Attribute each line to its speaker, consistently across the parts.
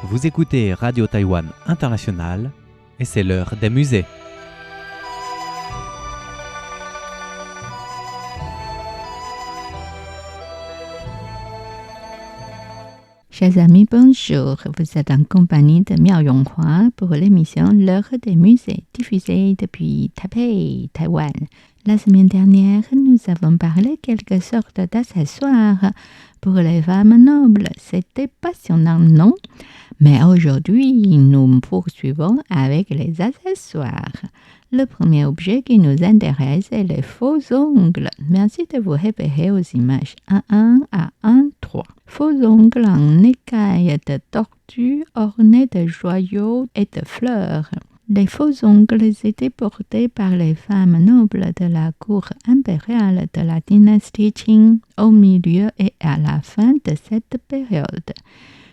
Speaker 1: Vous écoutez Radio Taïwan International et c'est l'heure des musées.
Speaker 2: Chers amis, bonjour. Vous êtes en compagnie de Miao Yonghua pour l'émission L'heure des musées, diffusée depuis Taipei, Taïwan. La semaine dernière, nous avons parlé quelque sorte d'accessoires pour les femmes nobles. C'était passionnant, non? Mais aujourd'hui, nous poursuivons avec les accessoires. Le premier objet qui nous intéresse est les faux ongles. Merci de vous référer aux images 1.1 à 1.3. Faux ongles en écailles de tortue ornés de joyaux et de fleurs. Les faux ongles étaient portés par les femmes nobles de la cour impériale de la dynastie Qing au milieu et à la fin de cette période.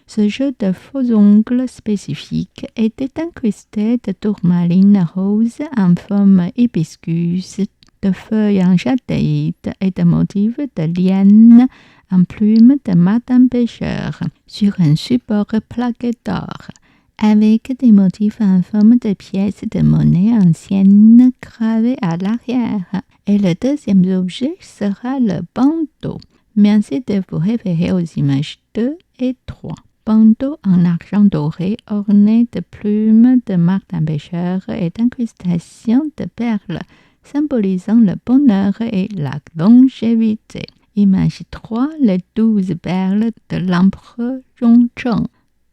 Speaker 2: Ce jeu de faux ongles spécifique était incrusté de tourmalines roses en forme hibiscus, de feuilles en jadéite et de motifs de liane en plumes de Madame Pêcheur sur un support plaqué d'or, avec des motifs en forme de pièces de monnaie anciennes gravées à l'arrière. Et le deuxième objet sera le bandeau. Merci de vous référer aux images 2 et 3. Bandeau en argent doré orné de plumes de martin pêcheur et d'incrustations de perles, symbolisant le bonheur et la longévité. Image 3, les 12 perles de l'empereur Zhongzheng.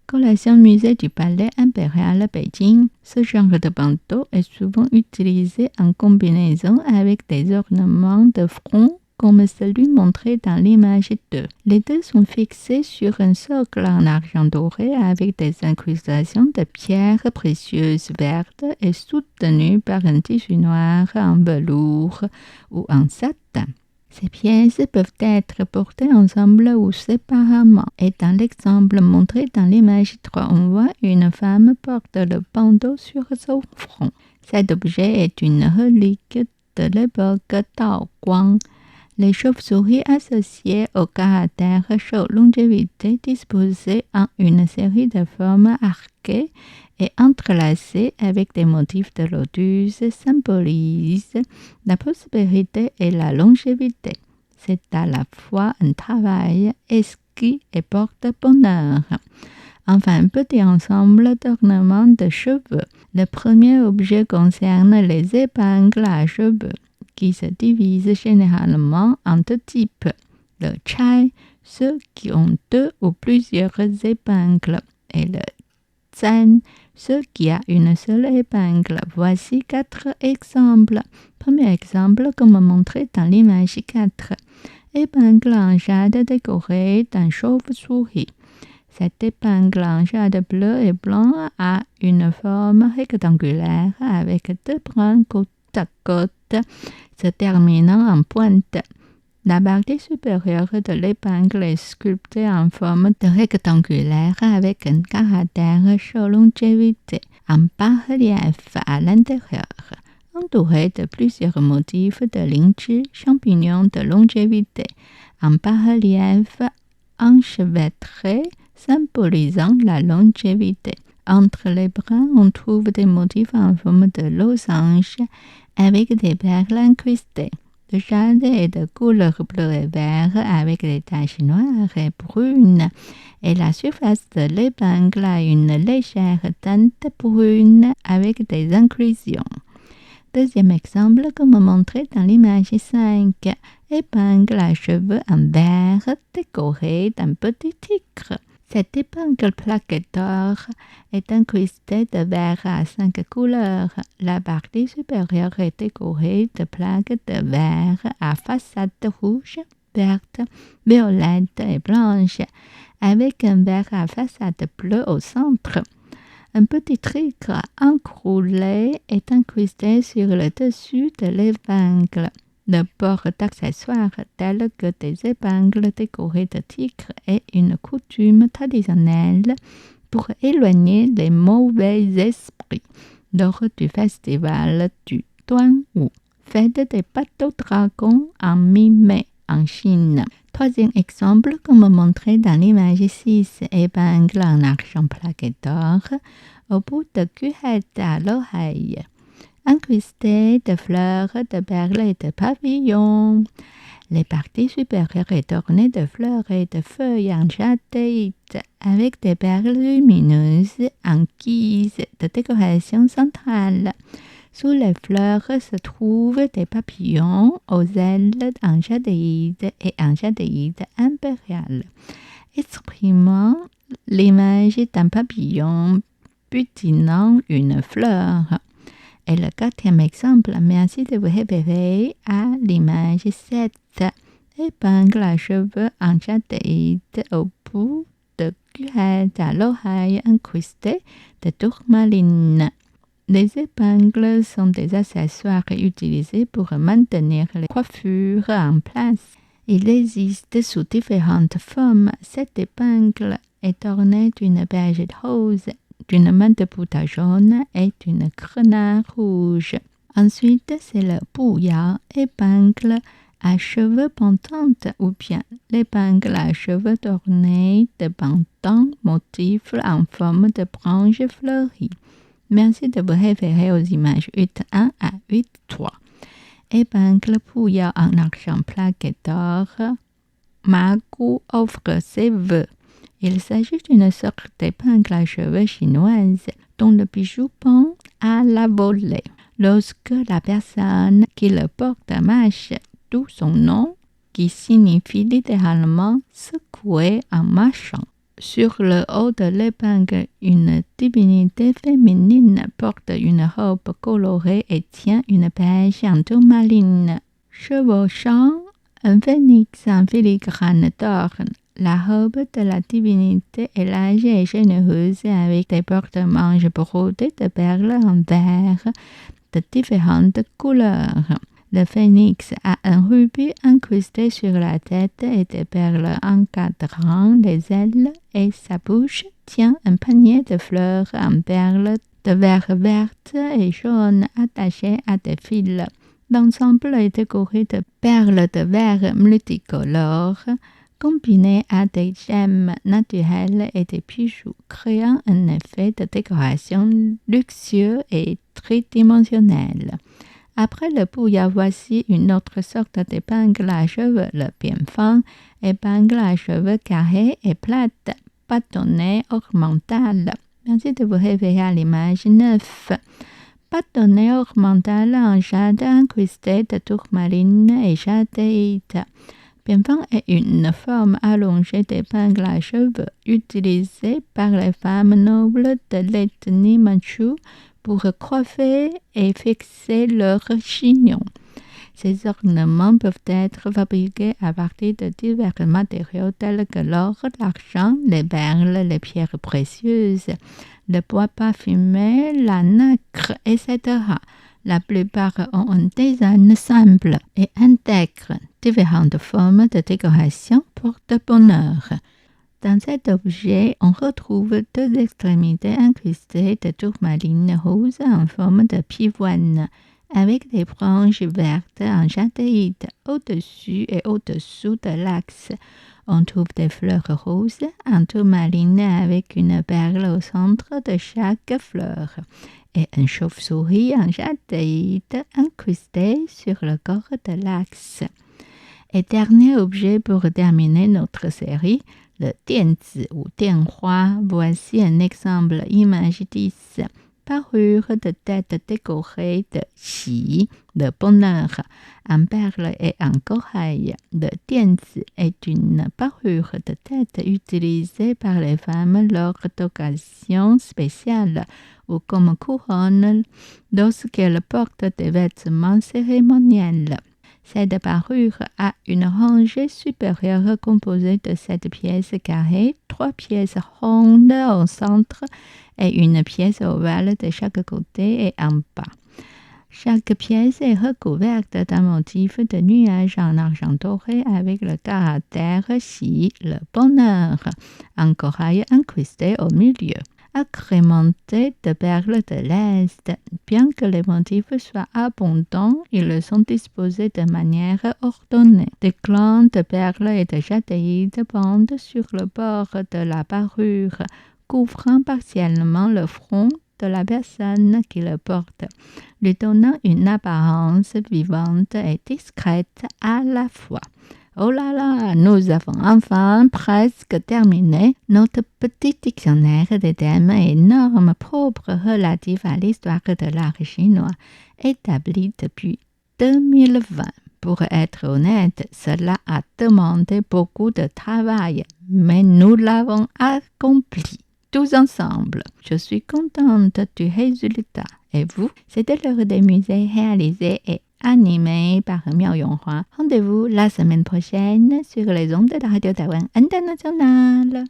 Speaker 2: Collection musée du Palais impérial Beijing. Ce genre de bandeau est souvent utilisé en combinaison avec des ornements de front comme celui montré dans l'image 2. Les deux sont fixés sur un socle en argent doré avec des incrustations de pierres précieuses vertes et soutenus par un tissu noir en velours ou en satin. Ces pièces peuvent être portées ensemble ou séparément. Et dans l'exemple montré dans l'image 3, on voit une femme porte le bandeau sur son front. Cet objet est une relique de l'époque Tao Guang. Les chauves-souris associées au caractère chaud longévité disposées en une série de formes arquées et entrelacées avec des motifs de lotus symbolisent la prospérité et la longévité. C'est à la fois un travail exquis et porte-bonheur. Enfin, un petit ensemble d'ornements de cheveux. Le premier objet concerne les épingles à cheveux, qui se divisent généralement en deux types. Le chai, ceux qui ont deux ou plusieurs épingles, et le zan, ceux qui ont une seule épingle. Voici 4 exemples. Premier exemple, comme montré dans l'image 4. Épingle en jade décorée d'un chauve-souris. Cette épingle en jade bleu et blanc a une forme rectangulaire avec deux brins côte à côte se terminant en pointe. La partie supérieure de l'épingle est sculptée en forme de rectangulaire avec un caractère chaud longévité en bas-relief à l'intérieur, entouré de plusieurs motifs de lingzhi, champignons de longévité, en bas-relief enchevêtré, symbolisant la longévité. Entre les bras, on trouve des motifs en forme de losange avec des perles incrustées, de jade et de couleur bleu et vert avec des taches noires et brunes. Et la surface de l'épingle a une légère teinte brune avec des inclusions. Deuxième exemple, comme montré dans l'image 5, épingle à cheveux en verre décorée d'un petit tigre. Cette épingle plaquée d'or est incrustée de verre à 5 couleurs. La partie supérieure est décorée de plaques de verre à façade rouge, verte, violette et blanche, avec un verre à façade bleue au centre. Un petit tigre enroulé est incrusté sur le dessus de l'épingle. Le port d'accessoires tels que des épingles décorées de tigres est une coutume traditionnelle pour éloigner les mauvais esprits lors du festival du Duanwu, fête des bateaux dragons en mi-mai en Chine. Troisième exemple, comme montré dans l'image 6, épingle en argent plaqué d'or au bout de cuillette à l'oreille, incrustée de fleurs, de perles et de papillons. Les parties supérieures est ornées de fleurs et de feuilles en jadéite avec des perles lumineuses en guise de décoration centrale. Sous les fleurs se trouvent des papillons aux ailes en jadéite et en jadéite impériale, exprimant l'image d'un papillon butinant une fleur. Et le quatrième exemple, merci de vous référer à l'image 7. Épingle à cheveux en jadéite au bout de cuillette à l'oreille incrustée de tourmaline. Les épingles sont des accessoires utilisés pour maintenir les coiffures en place. Il existe sous différentes formes. Cette épingle est ornée d'une berge rose, d'une main de Bouddha jaune et d'une grenade rouge. Ensuite, c'est le bouillard, épingle à cheveux pentantes ou bien l'épingle à cheveux ornée de pendants motifs en forme de branches fleuries. Merci de vous référer aux images 8.1 à 8.3. Épingle bouillard en argent plaqué d'or. Magu offre ses vœux. Il s'agit d'une sorte d'épingle à cheveux chinoise dont le bijou pend à la volée. Lorsque la personne qui le porte marche, d'où son nom, qui signifie littéralement secouer en marchant. Sur le haut de l'épingle, une divinité féminine porte une robe colorée et tient une pêche en tourmaline. Chevauchant un phénix en filigrane d'or, la robe de la divinité est large et généreuse avec des porte-manches brodés de perles en verre de différentes couleurs. Le phénix a un rubis incrusté sur la tête et des perles encadrant les ailes et sa bouche tient un panier de fleurs en perles de verre verte et jaune attachées à des fils. L'ensemble est décoré de perles de verre multicolores combinées à des gemmes naturelles et des bijoux, créant un effet de décoration luxueux et tridimensionnel. Après le bouillard, voici une autre sorte d'épingle à cheveux, le bienfang, épingle à cheveux carrés et plates, bâtonnet ornemental. Merci de vous référer à l'image 9. Bâtonnet ornemental en jade incrusté de tourmaline et jadéite. Bienfang est une forme allongée d'épingle à cheveux utilisée par les femmes nobles de l'ethnie mandchoue pour coiffer et fixer leurs chignons. Ces ornements peuvent être fabriqués à partir de divers matériaux tels que l'or, l'argent, les perles, les pierres précieuses, le bois parfumé, la nacre, etc. La plupart ont un design simple et intègrent différentes formes de décoration porte-bonheur. Dans cet objet, on retrouve deux extrémités incrustées de tourmaline rose en forme de pivoine, avec des branches vertes en jadéite au-dessus et au-dessous de l'axe. On trouve des fleurs roses en tourmaline avec une perle au centre de chaque fleur et un chauve-souris en jadéite incrusté sur le corps de l'axe. Et dernier objet pour terminer notre série, le dianzi ou dianhua. Voici un exemple, image 10. Parure de tête décorée de xi, de bonheur, en perles et en corail. Le dianzi est une parure de tête utilisée par les femmes lors d'occasions spéciales ou comme couronne lorsqu'elles portent des vêtements cérémoniels. Cette parure a une rangée supérieure composée de 7 pièces carrées, 3 pièces rondes au centre et une pièce ovale de chaque côté et en bas. Chaque pièce est recouverte d'un motif de nuage en argent doré avec le caractère Xi, le bonheur, en corail incrusté au milieu. agrémentés de perles de l'Est. Bien que les motifs soient abondants, ils sont disposés de manière ordonnée. Des glands de perles et de jadéides pendent sur le bord de la parure, couvrant partiellement le front de la personne qui le porte, lui donnant une apparence vivante et discrète à la fois. Oh là là, nous avons enfin presque terminé notre petit dictionnaire des thèmes et normes propres relatifs à l'histoire de l'art chinois, établi depuis 2020. Pour être honnête, cela a demandé beaucoup de travail, mais nous l'avons accompli. Tous ensemble. Je suis contente du résultat. Et vous? C'était l'heure des musées réalisé et animé par Miao Yonghua. Rendez-vous la semaine prochaine sur les ondes de la Radio Taïwan Internationale.